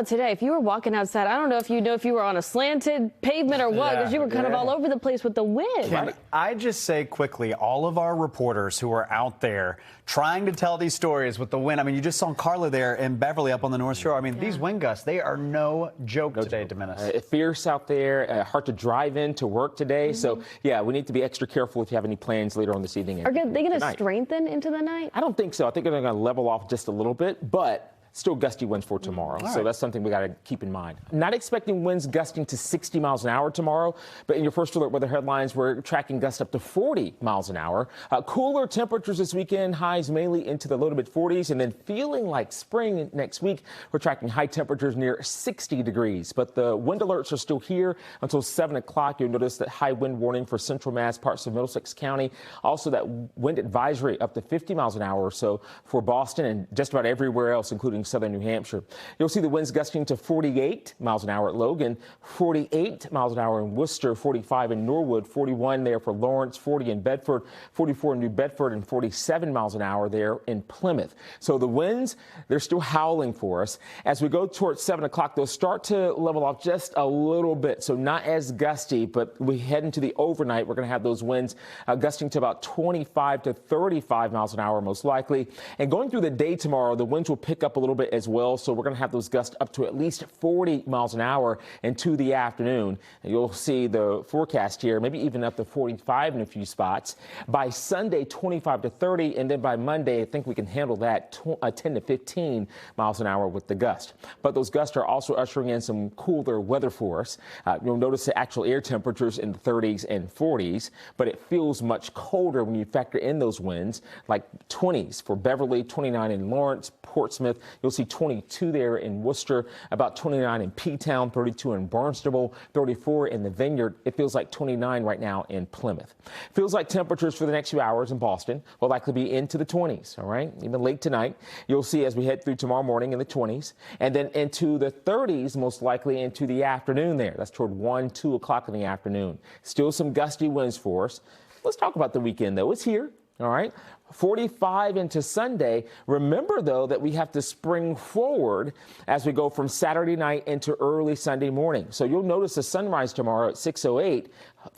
Today, if you were walking outside, I don't know if you were on a slanted pavement or what, because you were kind of all over the place with the wind. Can I just say quickly, all of our reporters who are out there trying to tell these stories with the wind. I mean, you just saw Carla there in Beverly up on the North Shore. I mean, these wind gusts, they are no joke today, Dominus. Fierce out there, hard to drive in to work today. So, yeah, we need to be extra careful if you have any plans later on this evening. Are they going to strengthen into the night? I don't think so. I think they're going to level off just a little bit, but still gusty winds for tomorrow. So that's something we got to keep in mind. Not expecting winds gusting to 60 miles an hour tomorrow, but in your first alert weather headlines, we're tracking gusts up to 40 miles an hour. Cooler temperatures this weekend, highs mainly into the low to mid 40s, and then feeling like spring next week. We're tracking high temperatures near 60 degrees, but the wind alerts are still here until 7 o'clock. You'll notice that high wind warning for central Mass, parts of Middlesex County. Also that wind advisory up to 50 miles an hour or so for Boston and just about everywhere else, including southern New Hampshire. You'll see the winds gusting to 48 miles an hour at Logan, 48 miles an hour in Worcester, 45 in Norwood, 41 there for Lawrence, 40 in Bedford, 44 in New Bedford, and 47 miles an hour there in Plymouth. So the winds, they're still howling for us. As we go towards 7 o'clock, they'll start to level off just a little bit. So not as gusty, but we head into the overnight. We're going to have those winds gusting to about 25 to 35 miles an hour most likely. And going through the day tomorrow, the winds will pick up a little bit as well. So we're going to have those gusts up to at least 40 miles an hour into the afternoon. And you'll see the forecast here, maybe even up to 45 in a few spots. By Sunday, 25 to 30. And then by Monday, I think we can handle that 10 to 15 miles an hour with the gust. But those gusts are also ushering in some cooler weather for us. You'll notice the actual air temperatures in the 30s and 40s, but it feels much colder when you factor in those winds, like 20s for Beverly, 29 in Lawrence, Portsmouth. You'll see 22 there in Worcester, about 29 in P-Town, 32 in Barnstable, 34 in the Vineyard. It feels like 29 right now in Plymouth. Feels like temperatures for the next few hours in Boston will likely be into the 20s, all right? Even late tonight, you'll see as we head through tomorrow morning in the 20s, and then into the 30s, most likely into the afternoon there. That's toward 1, 2 o'clock in the afternoon. Still some gusty winds for us. Let's talk about the weekend, though. It's here. All right, 45 into Sunday. Remember, though, that we have to spring forward as we go from Saturday night into early Sunday morning. So you'll notice the sunrise tomorrow at 6:08,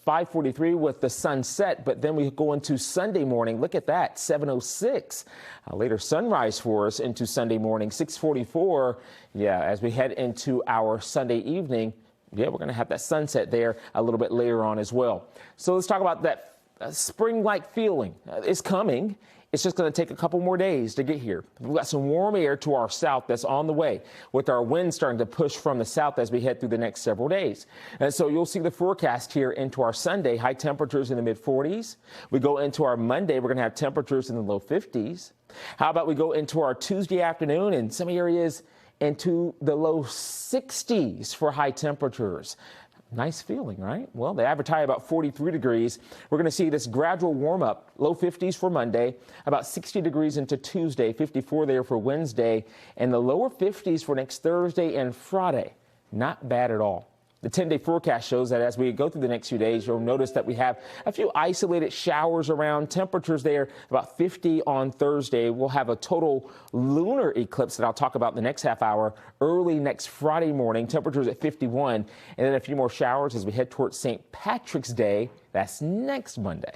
5:43 with the sunset. But then we go into Sunday morning. Look at that, 7:06. Later sunrise for us into Sunday morning, 6:44. Yeah, as we head into our Sunday evening. Yeah, we're going to have that sunset there a little bit later on as well. So let's talk about that. Spring-like feeling is coming. It's just going to take a couple more days to get here. We've got some warm air to our south that's on the way, with our winds starting to push from the south as we head through the next several days. And so you'll see the forecast here into our Sunday, high temperatures in the mid-40s. We go into our Monday, we're going to have temperatures in the low 50s. How about we go into our Tuesday afternoon in some areas into the low 60s for high temperatures. Nice feeling, right? Well, they average high about 43 degrees. We're going to see this gradual warm up, low 50s for Monday, about 60 degrees into Tuesday, 54 there for Wednesday, and the lower 50s for next Thursday and Friday. Not bad at all. The 10-day forecast shows that as we go through the next few days, you'll notice that we have a few isolated showers around. Temperatures there about 50 on Thursday. We'll have a total lunar eclipse that I'll talk about in the next half hour early next Friday morning. Temperatures at 51, and then a few more showers as we head towards St. Patrick's Day. That's next Monday.